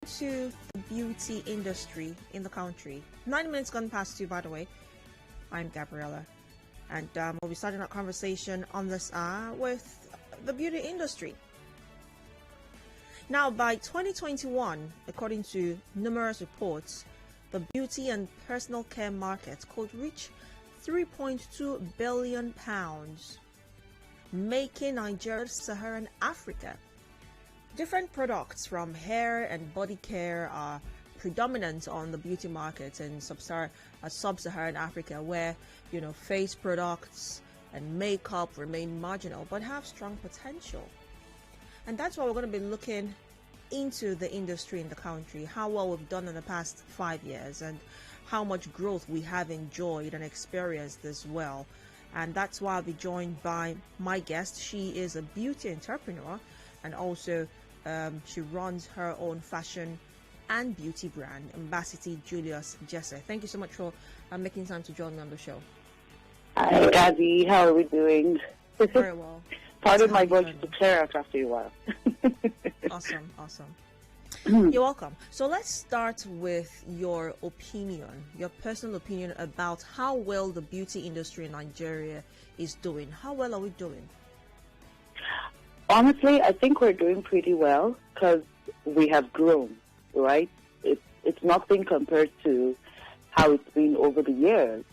to the beauty industry in the country. 9 minutes gone past 2, by the way. I'm Gabriella, and we'll be starting our conversation on this hour with the beauty industry. Now, by 2021, according to numerous reports, the beauty and personal care market could reach £3.2 billion, making Nigeria Saharan Africa. Different products from hair and body care are predominant on the beauty market in sub-Saharan Africa, where face products and makeup remain marginal but have strong potential. And that's why we're going to be looking into the industry in the country, how well we've done in the past 5 years, and how much growth we have enjoyed and experienced as well. And that's why I'll be joined by my guest. She is a beauty entrepreneur, and also she runs her own fashion and beauty brand, Mbasiti Julius Jesse. Thank you so much for making time to join me on the show. Hi, Gabby. How are we doing? Very well. Pardon my voice to clear out after a while. Awesome. You're welcome. So let's start with your opinion, your personal opinion about how well the beauty industry in Nigeria is doing. How well are we doing? Honestly, I think we're doing pretty well because we have grown, right? It's nothing compared to how it's been over the years.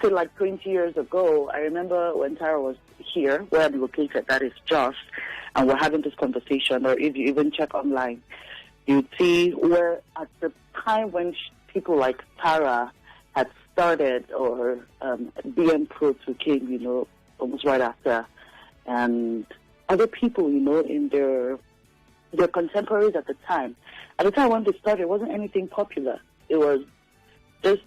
Say like 20 years ago, I remember when Tara was here, where I'm located, that is Jos, and we're having this conversation, or if you even check online, you'd see where at the time when people like Tara had started, or BM Pros who came, almost right after, and other people, in their contemporaries at the time. At the time when they started, it wasn't anything popular. It was just,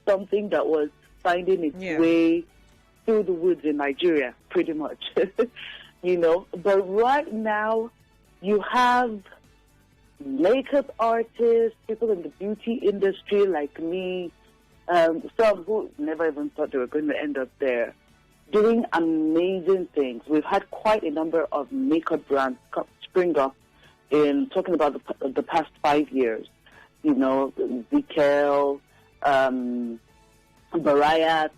something that was finding its way through the woods in Nigeria, pretty much. But right now, you have makeup artists, people in the beauty industry like me, some who never even thought they were going to end up there, doing amazing things. We've had quite a number of makeup brands spring up in talking about the past 5 years. Vikel, Barayat,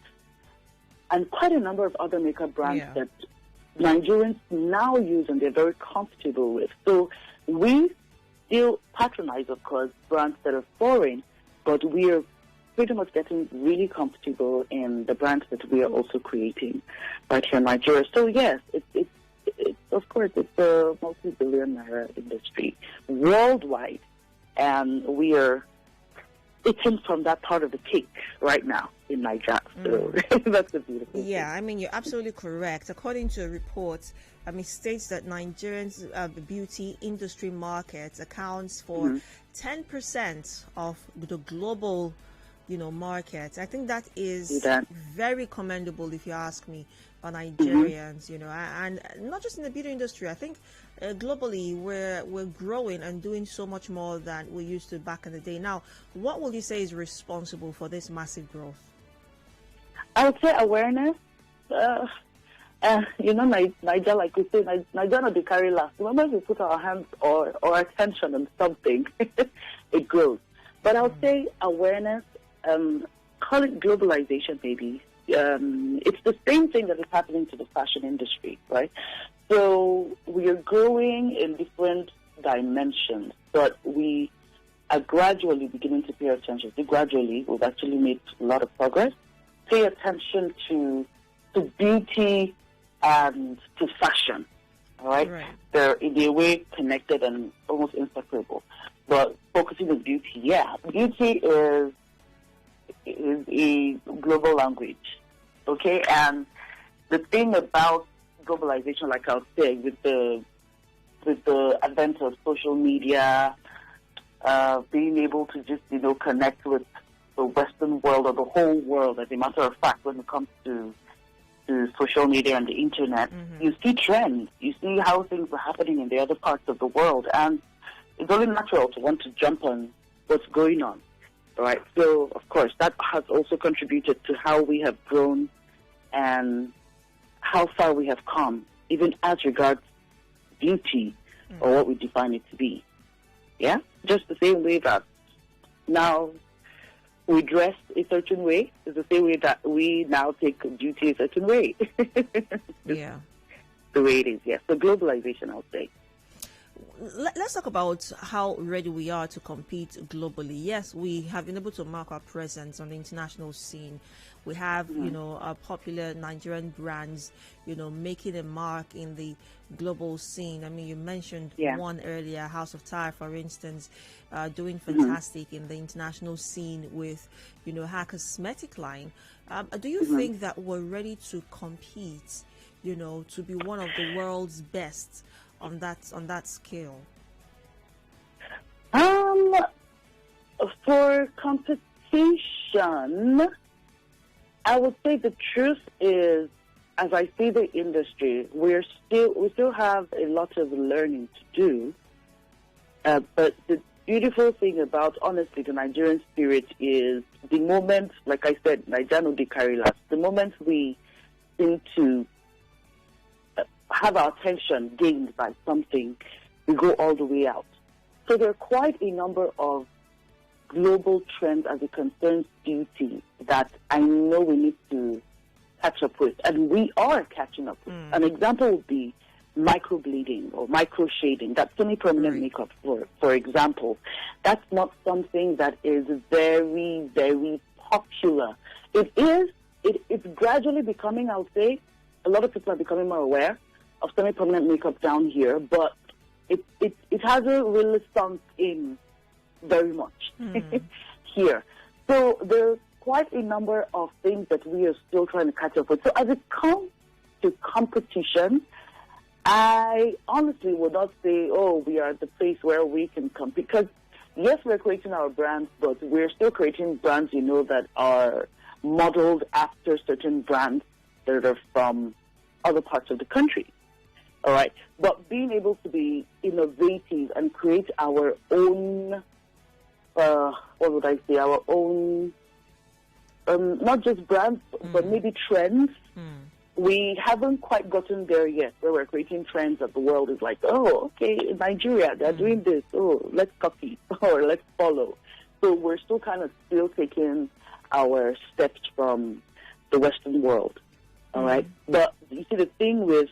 and quite a number of other makeup brands that Nigerians now use and they're very comfortable with. So we still patronize, of course, brands that are foreign, but we are pretty much getting really comfortable in the brands that we are also creating right here in Nigeria. So yes, it's of course, it's a multi-billion naira industry worldwide, and we are eating from that part of the cake right now in Nigeria. So that's a beautiful thing. Yeah, I mean, you're absolutely correct. According to a report, it states that Nigerians' beauty industry market accounts for 10% of the global market. I think that is very commendable, if you ask me, on Nigerians, and not just in the beauty industry. I think globally we're growing and doing so much more than we used to back in the day. Now, what will you say is responsible for this massive growth? I would say awareness. Nigeria, like we say, Nigeria not be carry last. Whenever we put our hands or attention on something, it grows. But I would say awareness. Call it globalization, maybe. It's the same thing that is happening to the fashion industry, right? So we are growing in different dimensions, but we are gradually beginning to pay attention. Gradually, we've actually made a lot of progress. Pay attention to beauty and to fashion, all right? They're in a way connected and almost inseparable. But focusing on beauty, beauty is a global language, okay? And the thing about globalization, like I was saying, with the advent of social media, being able to just connect with the Western world or the whole world, as a matter of fact, when it comes to social media and the internet, you see trends, you see how things are happening in the other parts of the world, and it's only natural to want to jump on what's going on. Right, so of course that has also contributed to how we have grown and how far we have come, even as regards beauty. or what we define it to be. Yeah? Just the same way that now we dress a certain way is the same way that we now take beauty a certain way. Yeah. The way it is, yes. So globalization, I would say. Let's talk about how ready we are to compete globally. Yes, we have been able to mark our presence on the international scene. We have, our popular Nigerian brands, making a mark in the global scene. I mean, you mentioned one earlier, House of Tyre, for instance, doing fantastic in the international scene with, her cosmetic line. Do you think that we're ready to compete, to be one of the world's best on that scale? For competition, I would say the truth is, as I see the industry, we still have a lot of learning to do. But the beautiful thing about, honestly, the Nigerian spirit is the moment, like I said, Naija no dey carry last. The moment we seem to have our attention gained by something, we go all the way out. So there are quite a number of global trends as it concerns beauty that I know we need to catch up with, and we are catching up with. An example would be microbleeding or micro-shading. That's semi-permanent makeup, for example. That's not something that is very, very popular. It's gradually becoming, I would say, a lot of people are becoming more aware of semi-permanent makeup down here, but it hasn't really sunk in very much here. So there's quite a number of things that we are still trying to catch up with. So as it comes to competition, I honestly would not say, we are at the place where we can compete. Because, yes, we're creating our brands, but we're still creating brands, that are modeled after certain brands that are from other parts of the country. All right. But being able to be innovative and create our own, our own, not just brands, but maybe trends. We haven't quite gotten there yet, where we're creating trends that the world is like, okay, in Nigeria, they're doing this. Let's copy or let's follow. So we're still kind of taking our steps from the Western world. All right. But you see, the thing with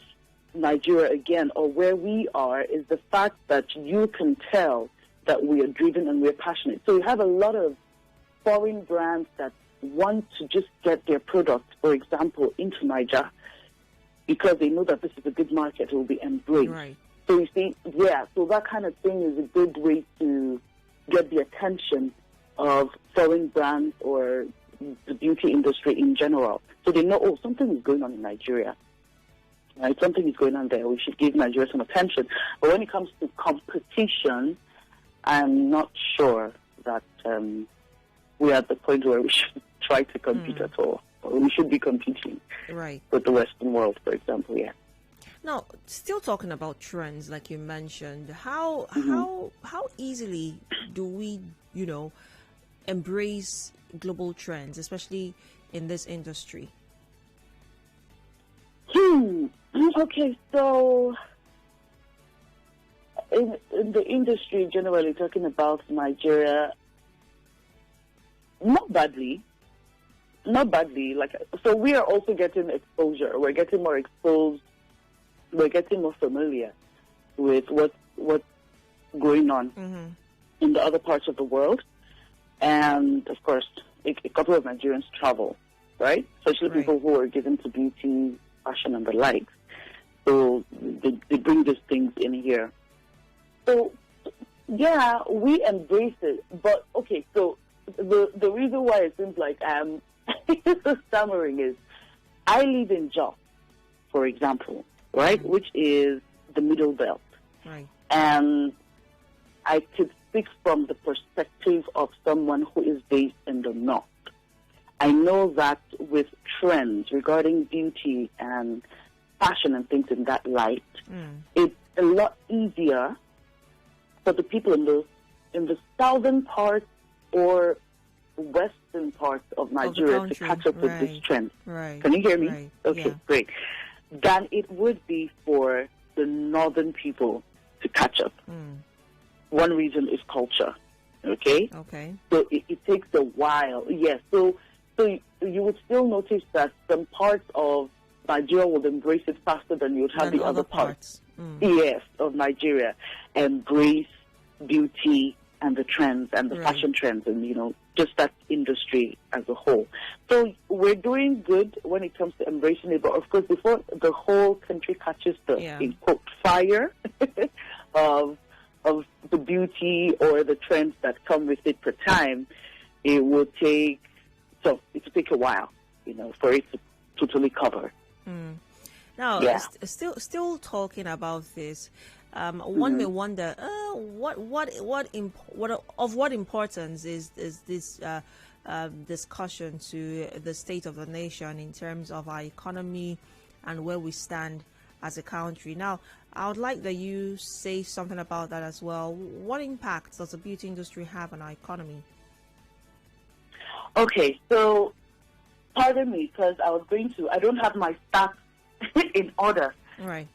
Nigeria, again, or where we are, is the fact that you can tell that we are driven and we're passionate. So you have a lot of foreign brands that want to just get their products, for example, into Nigeria, because they know that this is a good market, it will be embraced. Right. So you see, so that kind of thing is a good way to get the attention of foreign brands or the beauty industry in general. So they know, something is going on in Nigeria. Right? Something is going on there. We should give Nigeria some attention. But when it comes to competition, I'm not sure that we're at the point where we should try to compete at all. Or we should be competing with the Western world, for example, Now, still talking about trends, like you mentioned, how easily do we, embrace global trends, especially in this industry? Okay, so in the industry, generally talking about Nigeria, not badly. So we are also getting exposure. We're getting more exposed. We're getting more familiar with what's going on in the other parts of the world. And, of course, a couple of Nigerians travel, right? Especially people who are given to beauty, fashion, and the likes. So they bring these things in here. So, we embrace it. But, okay, so the reason why it seems like I'm stammering is I live in Jos, for example, right, which is the middle belt. Right. And I could speak from the perspective of someone who is based in the north. I know that with trends regarding beauty and fashion and things in that light, it's a lot easier for the people in the southern part or western parts of Nigeria to catch up with this trend. Right. Can you hear me? Right. Okay, great. Than it would be for the northern people to catch up. One reason is culture. Okay. So it takes a while. Yes. So you would still notice that some parts of Nigeria would embrace it faster than you would have the other parts. Yes, of Nigeria embrace beauty and the trends and the fashion trends and, you know, just that industry as a whole. So we're doing good when it comes to embracing it. But, of course, before the whole country catches the, in quote, fire of the beauty or the trends that come with it per time, it will take a while, you know, for it to totally cover. Now, still talking about this, one may wonder, what importance is this discussion to the state of the nation in terms of our economy and where we stand as a country? Now, I would like that you say something about that as well. What impact does the beauty industry have on our economy? Okay, so pardon me, because I don't have my stats in order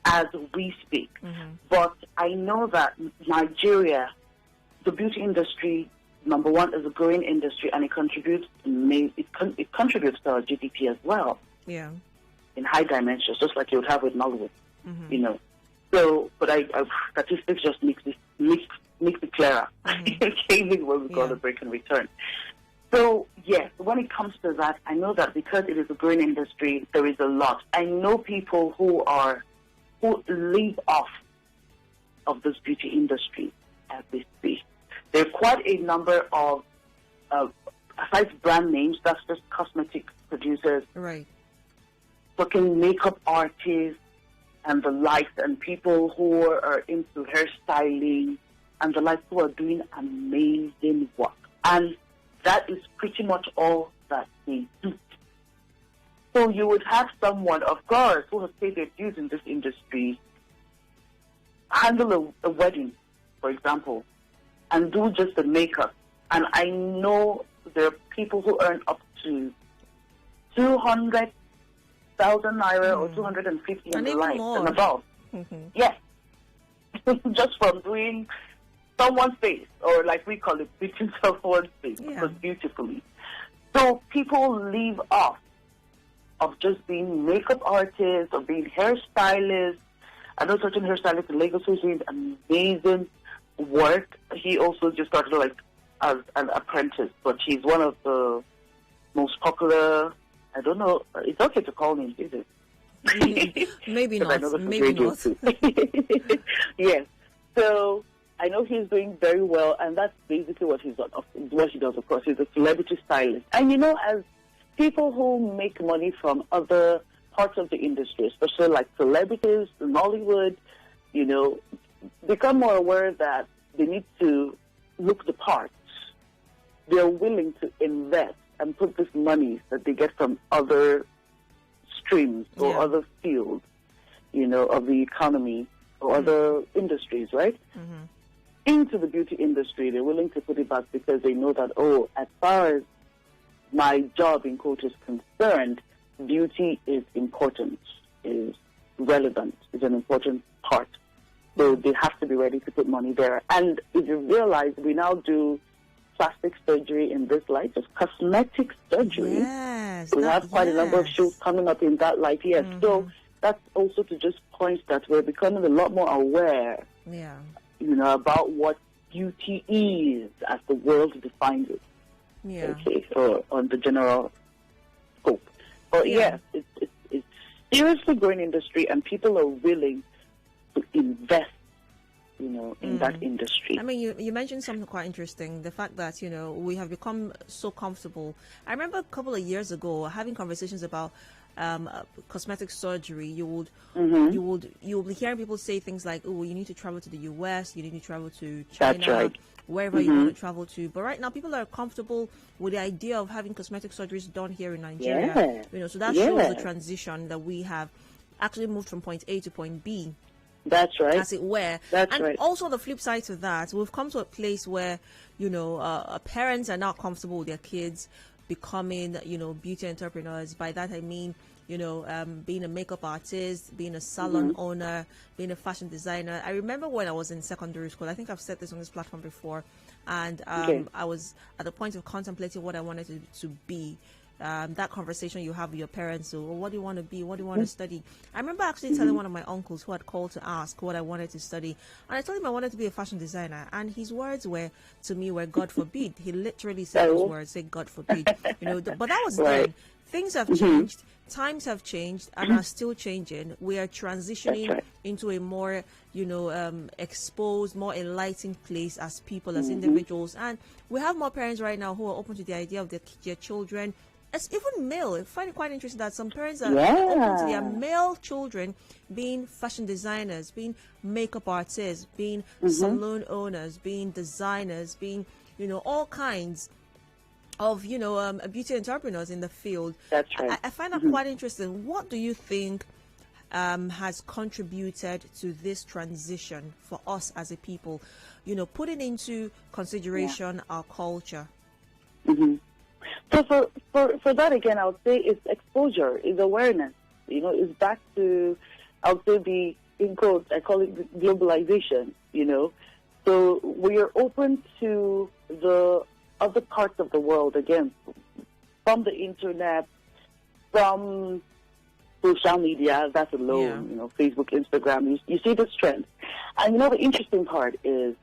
as we speak. But I know that Nigeria, the beauty industry, number one, is a growing industry, and it contributes to our GDP as well. Yeah. In high dimensions, just like you would have with Nollywood, you know. So, but statistics just makes it clearer. When we go to break and return. So, yes, when it comes to that, I know that because it is a growing industry, there is a lot. I know people who live off of this beauty industry as they speak. There are quite a number of, aside brand names, that's just cosmetic producers, fucking makeup artists, and the likes, and people who are into hairstyling, and the likes, who are doing amazing work. And that is pretty much all that they do. So you would have someone, of course, who has paid their dues in this industry, handle a wedding, for example, and do just the makeup. And I know there are people who earn up to 200,000 naira or 250 and the like and above. Yes. Just from doing someone's face, or like we call it, bleaching someone's face, but beautifully. So people leave off of just being makeup artists or being hairstylists. I know certain hairstylists in Lagos who's doing amazing work. He also just started like as an apprentice, but he's one of the most popular. I don't know. It's okay to call him, is it? Maybe not. Maybe not. Yes. So I know he's doing very well, and that's basically what he does. Of course, he's a celebrity stylist. And you know, as people who make money from other parts of the industry, especially like celebrities in Hollywood, you know, become more aware that they need to look the part. They're willing to invest and put this money that they get from other streams or other fields, you know, of the economy or other industries, right? Into the beauty industry. They're willing to put it back because they know that, as far as my job, in quote, is concerned, beauty is important, is relevant, is an important part. So they have to be ready to put money there. And if you realize, we now do plastic surgery in this light, just cosmetic surgery. Yes, we have quite a number of shows coming up in that light, yes. So that's also to just point that we're becoming a lot more aware, you know, about what beauty is as the world defines it. Okay, or on the general scope. But yes, it's seriously growing industry, and people are willing to invest, you know, in that industry. I mean, you mentioned something quite interesting, the fact that, you know, we have become so comfortable. I remember a couple of years ago having conversations about cosmetic surgery. You'll be hearing people say things like, "Oh, you need to travel to the US, you need to travel to China, wherever you want to travel to." But right now, people are comfortable with the idea of having cosmetic surgeries done here in Nigeria. You know, so that shows the transition that we have actually moved from point A to point B. That's right. As it were. That's and right. Also the flip side to that, we've come to a place where, you know, parents are not comfortable with their kids becoming, you know, beauty entrepreneurs. By that I mean being a makeup artist, being a salon owner, being a fashion designer. I remember when I was in secondary school, I think I've said this on this platform before, and I was at the point of contemplating what I wanted to be. That conversation you have with your parents, so what do you want to be, what do you want to study? I remember actually telling one of my uncles who had called to ask what I wanted to study, and I told him I wanted to be a fashion designer, and his words were to me were God forbid. He literally said those words, say God forbid. But that was then. Things have changed, times have changed, and are still changing. We are transitioning into a more exposed, more enlightened place as people, as individuals, and we have more parents right now who are open to the idea of their children. It's even male. I find it quite interesting that some parents are open to their male children being fashion designers, being makeup artists, being salon owners, being designers, being, all kinds of, beauty entrepreneurs in the field. That's right. I find that quite interesting. What do you think has contributed to this transition for us as a people, putting into consideration our culture? So for that, again, I would say it's exposure, it's awareness. It's back to, I would say, in quotes, I call it globalization, So we are open to the other parts of the world, again, from the internet, from social media, that alone, Facebook, Instagram, you see this trend. And the interesting part is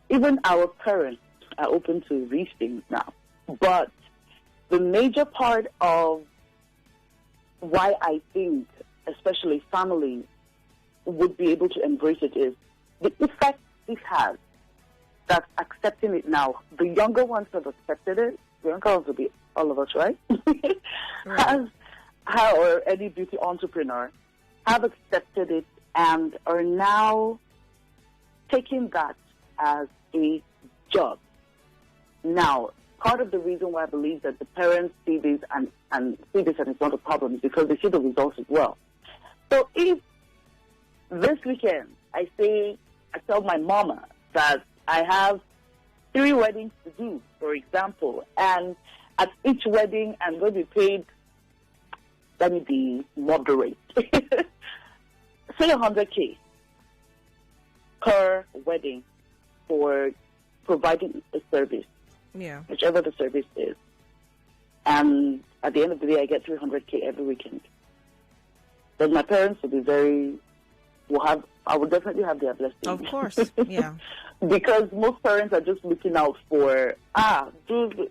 even our parents are open to these things now. But the major part of why I think, especially families, would be able to embrace it is the effect this has. That's accepting it now. The younger ones have accepted it. The younger ones will be all of us, right? Or any beauty entrepreneur have accepted it and are now taking that as a job. Now, part of the reason why I believe that the parents see this and see this and it's not a problem is because they see the results as well. So if this weekend I tell my mama that I have 3 weddings to do, for example, and at each wedding I'm going to be paid, let me be moderate, say 100K per wedding for providing a service, whichever the service is. And at the end of the day, I get 300K every weekend. Then my parents I will definitely have their blessing. Of course, yeah. Because most parents are just looking out for,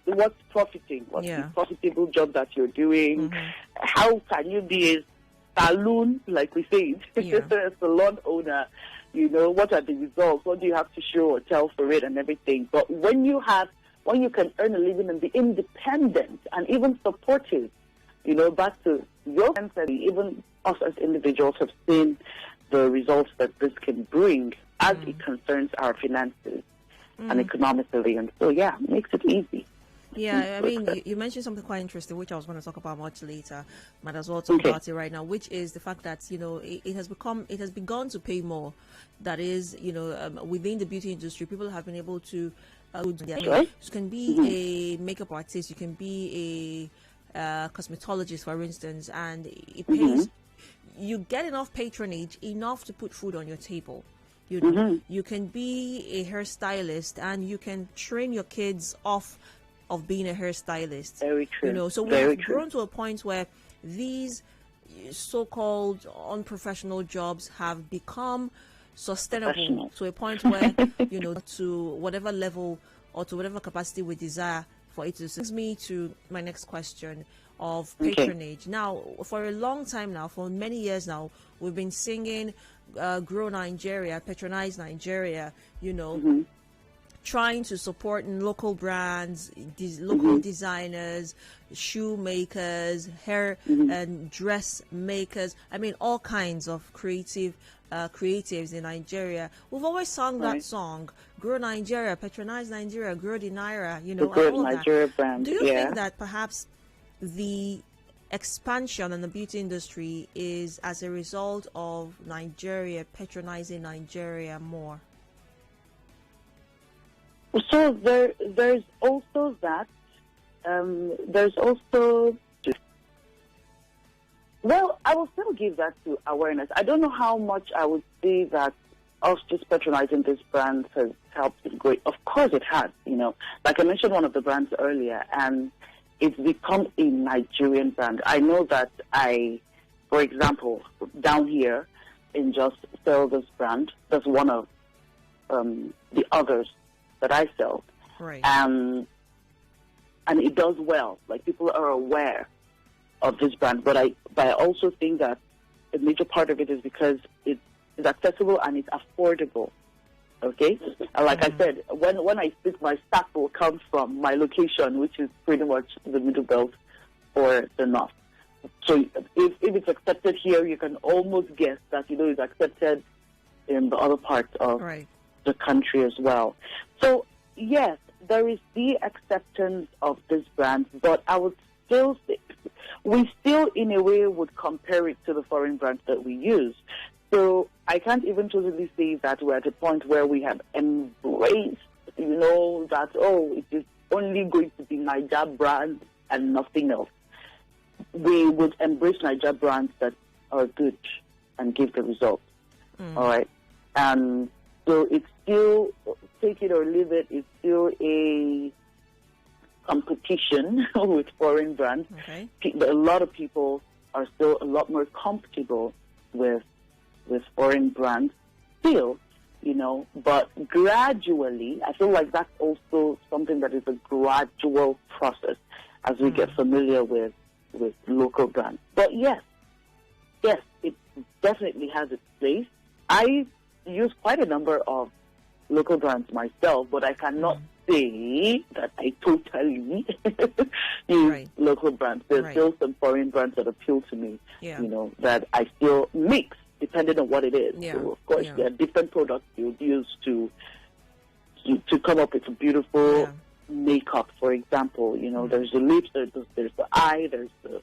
what's profiting? What's the profitable job that you're doing? How can you be a saloon, like we say, a salon owner? What are the results? What do you have to show or tell for it and everything? But when you can earn a living and be independent and even supportive, back to your parents, and even us as individuals have seen the results that this can bring as it concerns our finances and economically. And so, it makes it easy. Yeah, I mean, you mentioned something quite interesting, which I was going to talk about much later. Might as well talk about it right now, which is the fact that, it has begun to pay more. That is, within the beauty industry, people have been able to, you can be a makeup artist, you can be a cosmetologist, for instance, and it pays. You get enough patronage, enough to put food on your table. You can be a hairstylist, and you can train your kids off of being a hairstylist. Very true. So we've grown to a point where these so-called unprofessional jobs have become sustainable to a point where, to whatever level or to whatever capacity we desire for it to. This brings me to my next question of patronage. Now, for a long time now, for many years now, we've been singing Grow Nigeria, Patronize Nigeria, trying to support local brands, local designers, shoemakers, hair and dress makers. I mean, all kinds of creatives in Nigeria. We've always sung that song, Grow Nigeria, Patronize Nigeria, Grow the Naira, the Grow Nigeria brand. Do you think that perhaps the expansion in the beauty industry is as a result of Nigeria patronizing Nigeria more? So there's also that. There's also Well, I will still give that to awareness. I don't know how much I would say that us just patronizing this brand has helped it grow. Of course it has, Like I mentioned one of the brands earlier, and it's become a Nigerian brand. I know that for example, down here in Just sell this brand. That's one of the others that I sell. Right. And it does well. Like, people are aware of this brand. But I also think that a major part of it is because it's accessible and it's affordable. Okay? And like I said, when I speak, my staff will come from my location, which is pretty much the Middle Belt or the North. So if it's accepted here, you can almost guess that, it's accepted in the other parts of the country as well. So, yes, there is the acceptance of this brand, but I would still say, we still, in a way, would compare it to the foreign brands that we use. So I can't even totally say that we're at a point where we have embraced, that, it is only going to be Niger brands and nothing else. We would embrace Niger brands that are good and give the results. All right. And so it's still, take it or leave it, it's still a competition with foreign brands. Okay. A lot of people are still a lot more comfortable with foreign brands still, but gradually, I feel like that's also something that is a gradual process as we get familiar with local brands. But yes, it definitely has its place. I use quite a number of local brands myself, but I cannot say that I totally use local brands. There's still some foreign brands that appeal to me, that I still mix depending on what it is. Yeah. So of course, there are different products you use to come up with a beautiful makeup, for example. There's the lips, there's the eye, there's the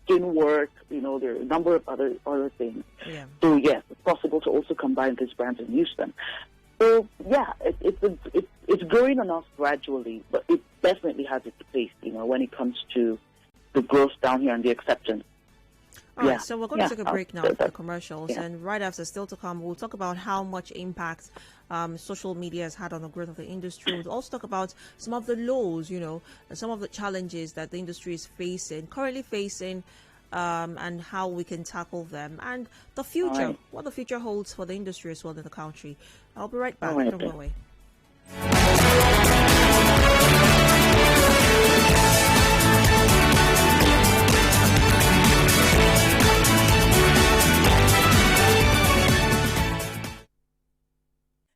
skin work, there are a number of other things. Yeah. So yes, it's possible to also combine these brands and use them. So yeah, it's growing on us gradually, but it definitely has its place, when it comes to the growth down here and the acceptance. All right, so we're going to take a break now for the commercials, and right after, still to come, we'll talk about how much impact social media has had on the growth of the industry. We'll also talk about some of the lows, some of the challenges that the industry is currently facing, and how we can tackle them, and the future, what the future holds for the industry as well in the country. I'll be right back. Don't go away.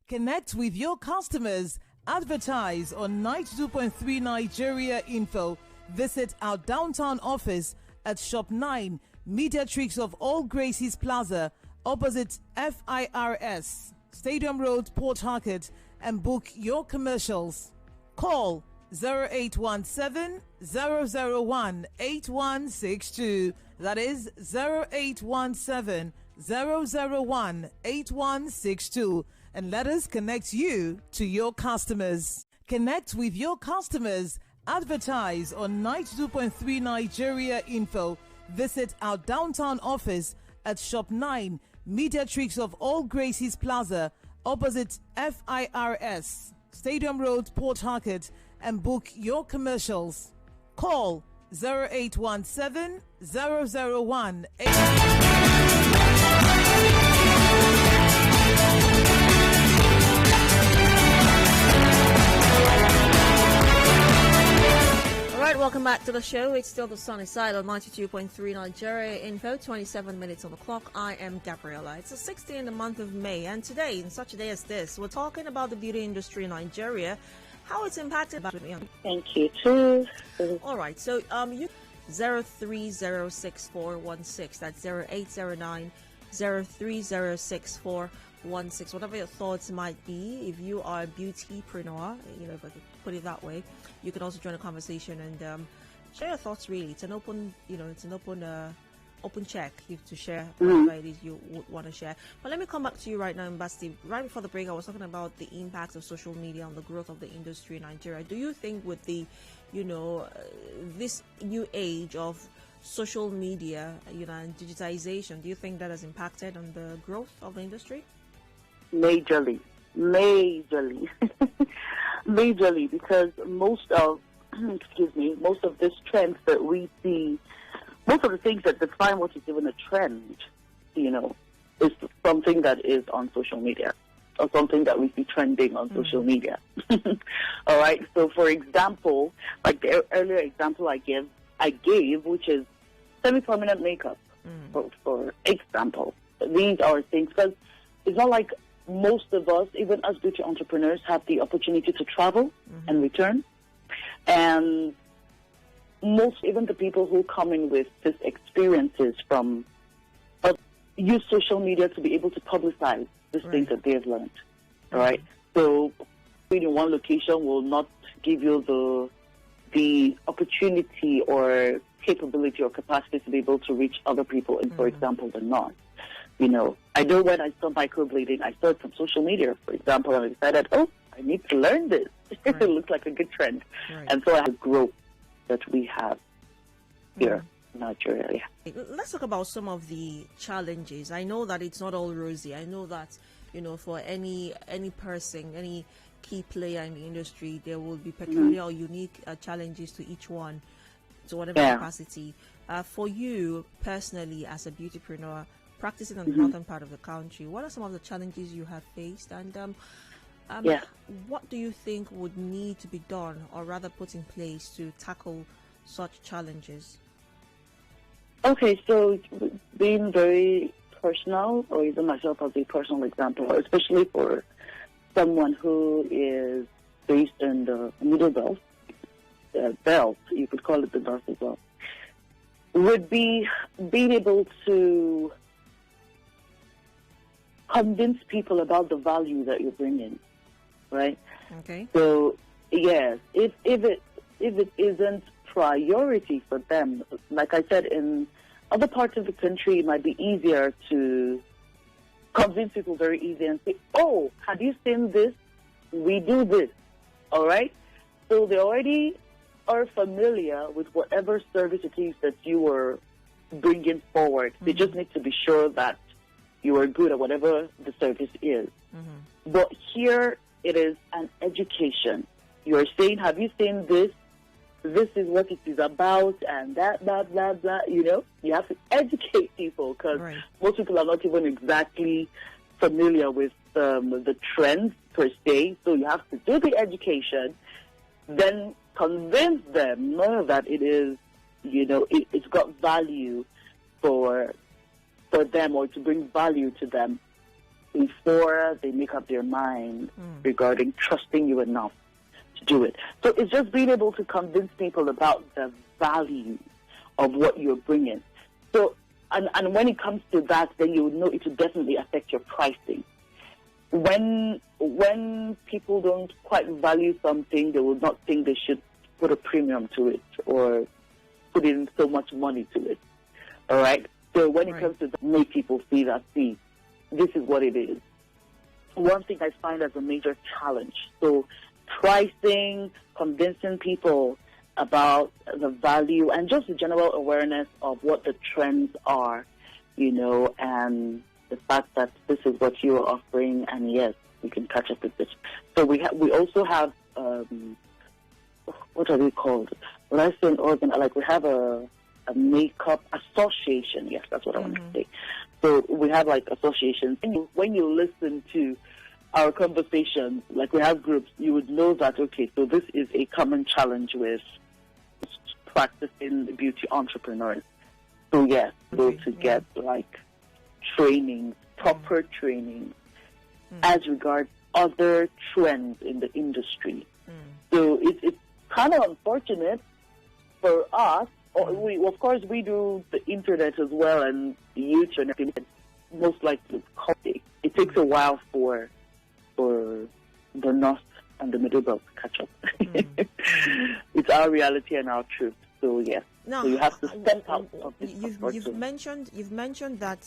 Connect with your customers. Advertise on 92.3 Nigeria Info. Visit our downtown office at Shop 9, Mediatrix of All Gracies Plaza, opposite FIRS, Stadium Road, Port Harcourt, and book your commercials. Call 0817 001 8162. That is 0817 001 8162. And let us connect you to your customers. Connect with your customers. Advertise on 92.3 Nigeria Info. Visit our downtown office at Shop 9, Mediatrix of All Gracies Plaza, opposite FIRS, Stadium Road, Port Harcourt, and book your commercials. Call 0817 001 All right, welcome back to the show. It's still the sunny side on 92.3 Nigeria Info, 27 minutes on the clock. I am Gabriella. It's the 6th day in the month of May, and today, in such a day as this, we're talking about the beauty industry in Nigeria, how it's impacted by... Thank you, too. All right, so you 0306416, that's 0809 0306416. Whatever your thoughts might be, if you are a beautypreneur, if I could put it that way, you can also join the conversation and share your thoughts. Really, it's an open, open check to share whatever it is you would want to share. But let me come back to you right now, Mbasiti. Right before the break, I was talking about the impact of social media on the growth of the industry in Nigeria. Do you think with the, this new age of social media, and digitization, do you think that has impacted on the growth of the industry? Majorly, majorly, because most of this trends that we see, most of the things that define what is even a trend, is something that is on social media, or something that we see trending on social media. All right. So, for example, like the earlier example I gave, which is semi-permanent makeup, for example. These are things, because it's not like most of us, even as beauty entrepreneurs, have the opportunity to travel and return. And even the people who come in with these experiences from use social media to be able to publicize these things that they have learned. All right. So being in one location will not give you the opportunity or capability or capacity to be able to reach other people in, for example, the north. I know when I saw microblading, I saw it from social media, for example, and I decided, I need to learn this. It looks like a good trend. Right. And so I have growth that we have here in Nigeria. Let's talk about some of the challenges. I know that it's not all rosy. I know that, for any person, any key player in the industry, there will be peculiar or unique challenges to each one, to whatever capacity. For you personally, as a beautypreneur, practicing in the northern part of the country, what are some of the challenges you have faced, and what do you think would need to be done, or rather put in place, to tackle such challenges? Okay, so being very personal, or even myself as a personal example, especially for someone who is based in the middle belt, you could call it the north as well, would be being able to convince people about the value that you're bringing, right? Okay. So yes, if it isn't priority for them, like I said, in other parts of the country, it might be easier to convince people very easy and say, "Oh, have you seen this? We do this." All right. So they already are familiar with whatever service it is that you were bringing forward. They just need to be sure that you are good at whatever the service is. But here it is an education. You are saying, have you seen this? This is what it is about, and that, blah, blah, blah. You have to educate people, because most people are not even exactly familiar with the trends per se. So you have to do the education, then convince them that it is, it's got value for them, or to bring value to them, before they make up their mind regarding trusting you enough to do it. So it's just being able to convince people about the value of what you're bringing. So, and when it comes to that, then you know it will definitely affect your pricing. When people don't quite value something, they will not think they should put a premium to it or put in so much money to it. All right? So when it comes to that, make people see that, this is what it is. One thing I find as a major challenge. So pricing, convincing people about the value, and just the general awareness of what the trends are, and the fact that this is what you are offering, and yes, we can catch up with this. So we also have, what are they called? Lesson organ, like we have a makeup association. Yes, that's what I want to say. So we have like associations. When you listen to our conversations, like we have groups, you would know that, okay, so this is a common challenge with practicing beauty entrepreneurs. So yes, to get like training, proper training as regards other trends in the industry. So it's kind of unfortunate for us. Of course, we do the internet as well, and the YouTube and everything. Most likely, it takes a while for the North and the Middle Belt to catch up. It's our reality and our truth. So yes, so you have to step out of this. You've mentioned that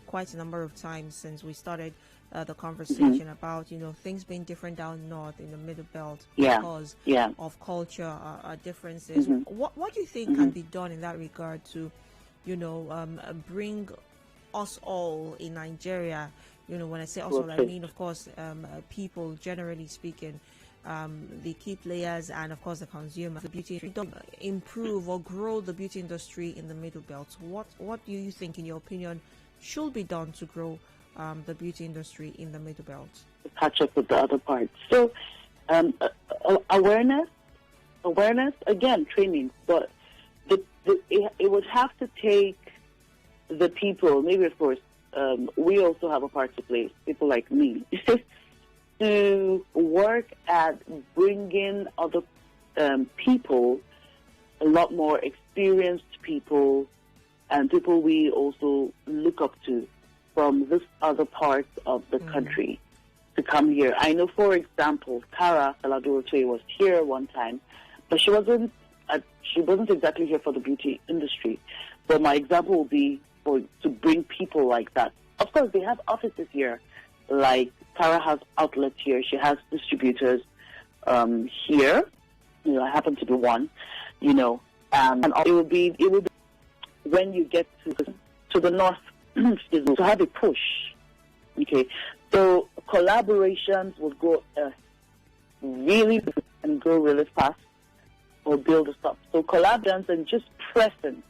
quite a number of times since we started the conversation about, things being different down north in the Middle Belt Yeah. because Yeah. of culture differences. What do you think can be done in that regard to, bring us all in Nigeria? When I say us all, I mean, of course, people, generally speaking, the key players and, of course, the consumer, the beauty industry, improve or grow the beauty industry in the Middle Belt. What do you think, in your opinion, should be done to grow the beauty industry in the Middle Belt? Catch up with the other parts. So, awareness, again, training, but it would have to take the people, maybe, of course, we also have a part to play, people like me, to work at bringing other people, a lot more experienced people, and people we also look up to from this other part of the country to come here. I know, for example, Kara Saladoroche was here one time, but she wasn't exactly here for the beauty industry. But my example will be to bring people like that. Of course, they have offices here. Like Kara has outlets here. She has distributors here. I happen to be one. And it will be when you get to the north, to have a push. Okay, so collaborations will go really and go really fast, or build us up. So collaborations and just presence,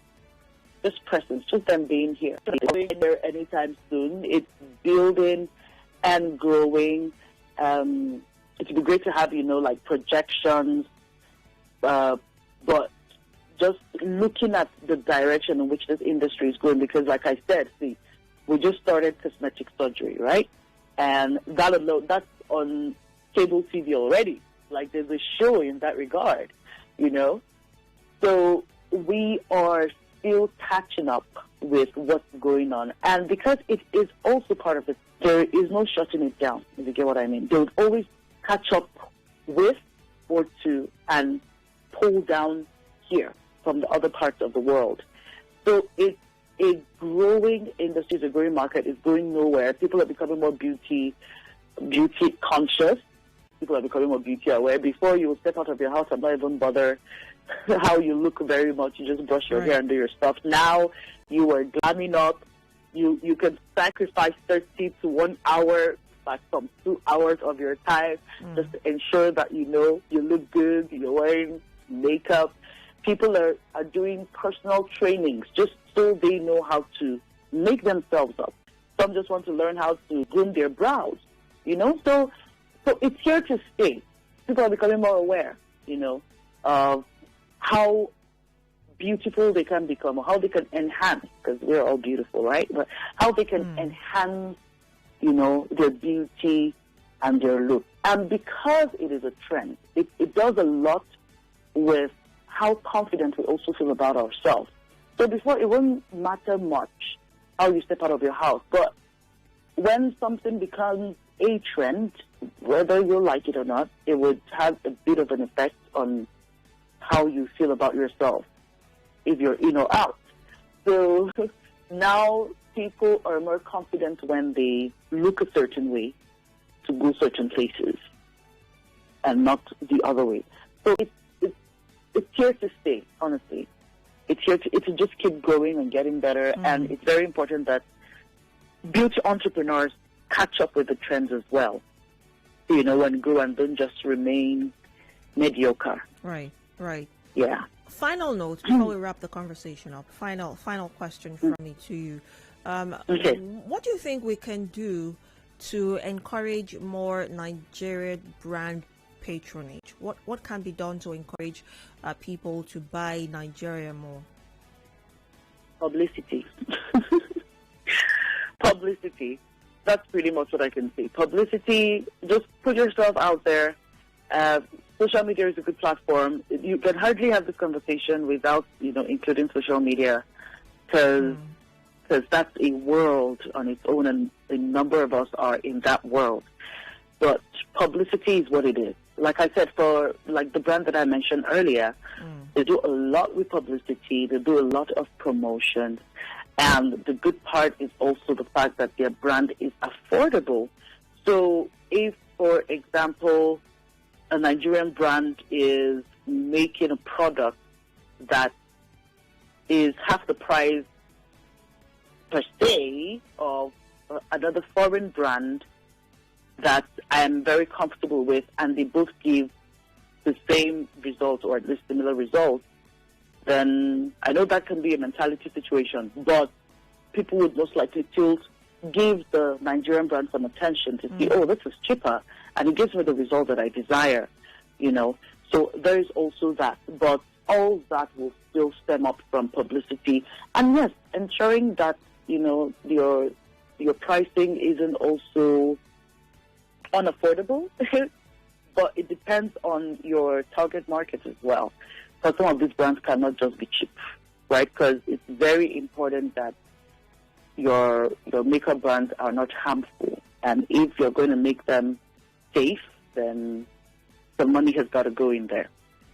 just them being here. There anytime soon. It's building and growing. It would be great to have, like projections, but just looking at the direction in which this industry is going, because like I said, see, we just started cosmetic surgery, right? And that's on cable TV already. Like there's a show in that regard, So we are still catching up with what's going on. And because it is also part of it, there is no shutting it down, if you get what I mean. They would always catch up with or to and pull down here from the other parts of the world. So it's a growing industry, it's a growing market, it's going nowhere. People are becoming more beauty conscious. People are becoming more beauty aware. Before you would step out of your house and not even bother how you look very much. You just brush your hair and do your stuff. Now you are glamming up. You can sacrifice 30 to 1 hour, like some 2 hours of your time, just to ensure that you look good, you're wearing makeup. People are doing personal trainings just so they know how to make themselves up. Some just want to learn how to groom their brows, So it's here to stay. People are becoming more aware, of how beautiful they can become, or how they can enhance, because we're all beautiful, right? But how they can enhance, their beauty and their look. And because it is a trend, it does a lot with how confident we also feel about ourselves. So before, it wouldn't matter much how you step out of your house. But when something becomes a trend, whether you like it or not, it would have a bit of an effect on how you feel about yourself if you're in or out. So now people are more confident when they look a certain way to go certain places and not the other way. So it's here to stay, honestly. It's here to just keep growing and getting better. And it's very important that beauty entrepreneurs catch up with the trends as well, and grow and don't just remain mediocre. Right. Yeah. Final note before we wrap the conversation up. Final question from me to you. Okay. What do you think we can do to encourage more Nigerian brand patronage? What can be done to encourage people to buy Nigeria more? Publicity. Publicity. That's pretty much what I can say. Publicity, just put yourself out there. Social media is a good platform. You can hardly have this conversation without, including social media, because that's a world on its own, and a number of us are in that world. But publicity is what it is. Like I said, for the brand that I mentioned earlier, they do a lot with publicity. They do a lot of promotion. And the good part is also the fact that their brand is affordable So if, for example, a Nigerian brand is making a product that is half the price per se of another foreign brand that I am very comfortable with, and they both give the same result or at least similar results, then I know that can be a mentality situation, but people would most likely give the Nigerian brand some attention to see, oh, this is cheaper, and it gives me the result that I desire, So there is also that, but all that will still stem up from publicity, and yes, ensuring that your pricing isn't also unaffordable, but it depends on your target market as well. Because some of these brands cannot just be cheap, right? Because it's very important that your makeup brands are not harmful, and if you're going to make them safe, then the money has got to go in there.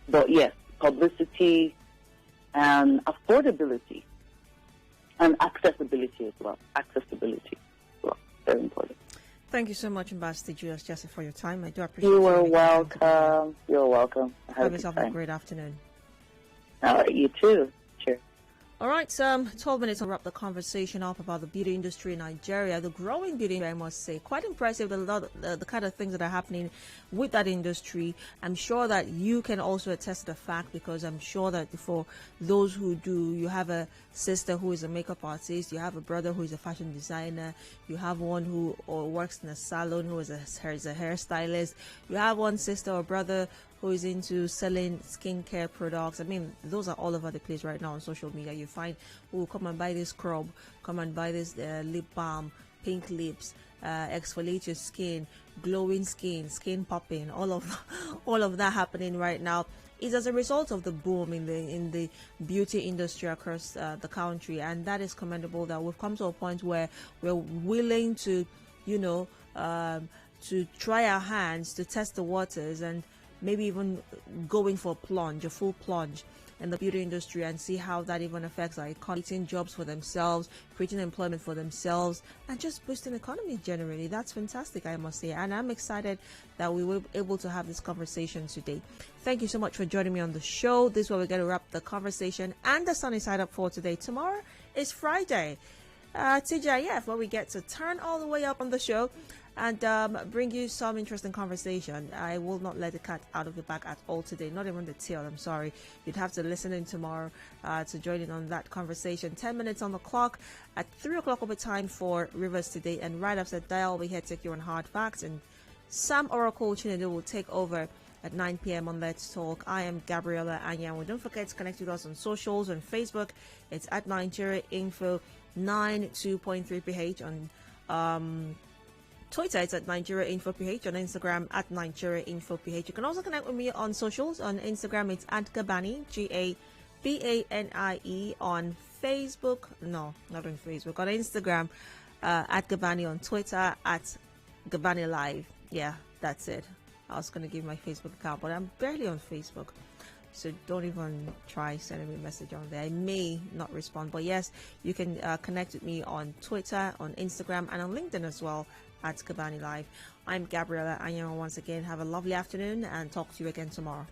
But yes, publicity and affordability and accessibility as well. Very important. Thank you so much, Mbasiti Julius Jesse, for your time. I do appreciate it. You are welcome. You're welcome. Have yourself a great afternoon. You too. Cheers. All right, 12 minutes to wrap the conversation up about the beauty industry in Nigeria, the growing beauty industry, I must say. Quite impressive, the kind of things that are happening with that industry. I'm sure that you can also attest to the fact, because I'm sure that for those who do, you have a sister who is a makeup artist, you have a brother who is a fashion designer, you have one who works in a salon who is a hairstylist, you have one sister or brother who is into selling skincare products. I mean, those are all over the place right now on social media. You find, oh, come and buy this scrub, come and buy this lip balm, pink lips, exfoliate your skin, glowing skin popping, all of that happening right now is as a result of the boom in the beauty industry across the country, and that is commendable. That we've come to a point where we're willing to, to try our hands, to test the waters, and maybe even going for a full plunge in the beauty industry, and see how that even affects our economy, creating jobs for themselves, creating employment for themselves, and just boosting the economy generally. That's fantastic, I must say, and I'm excited that we were able to have this conversation today. Thank you so much for joining me on the show. This is where we're going to wrap the conversation and the sunny side up for today. Tomorrow is Friday, TGIF, where we get to turn all the way up on the show and bring you some interesting conversation. I will not let the cat out of the bag at all today, not even the tail. I'm sorry. You'd have to listen in tomorrow to join in on that conversation. 10 minutes on the clock. At 3 o'clock over time for Rivers Today, and right after Dial, we here to take you on Hard Facts, and Sam Oracle Chinedu will take over at 9 p.m. on Let's Talk. I am Gabriella Anyanwu. Don't forget to connect with us on socials. On Facebook, it's at Nigeria Info 92.3 PH. On Twitter, it's at Nigeria Info PH. On Instagram, at Nigeria Info PH. You can also connect with me on socials. On Instagram, it's at Gabani, Gabanie. On Facebook, no, not on Facebook. On Instagram, at Gabani. On Twitter, at Gabani Live. Yeah, that's it. I was going to give my Facebook account, but I'm barely on Facebook. So don't even try sending me a message on there. I may not respond. But yes, you can connect with me on Twitter, on Instagram, and on LinkedIn as well, at Gabani Live. I'm Gabriella Anyanwu once again. Have a lovely afternoon, and talk to you again tomorrow.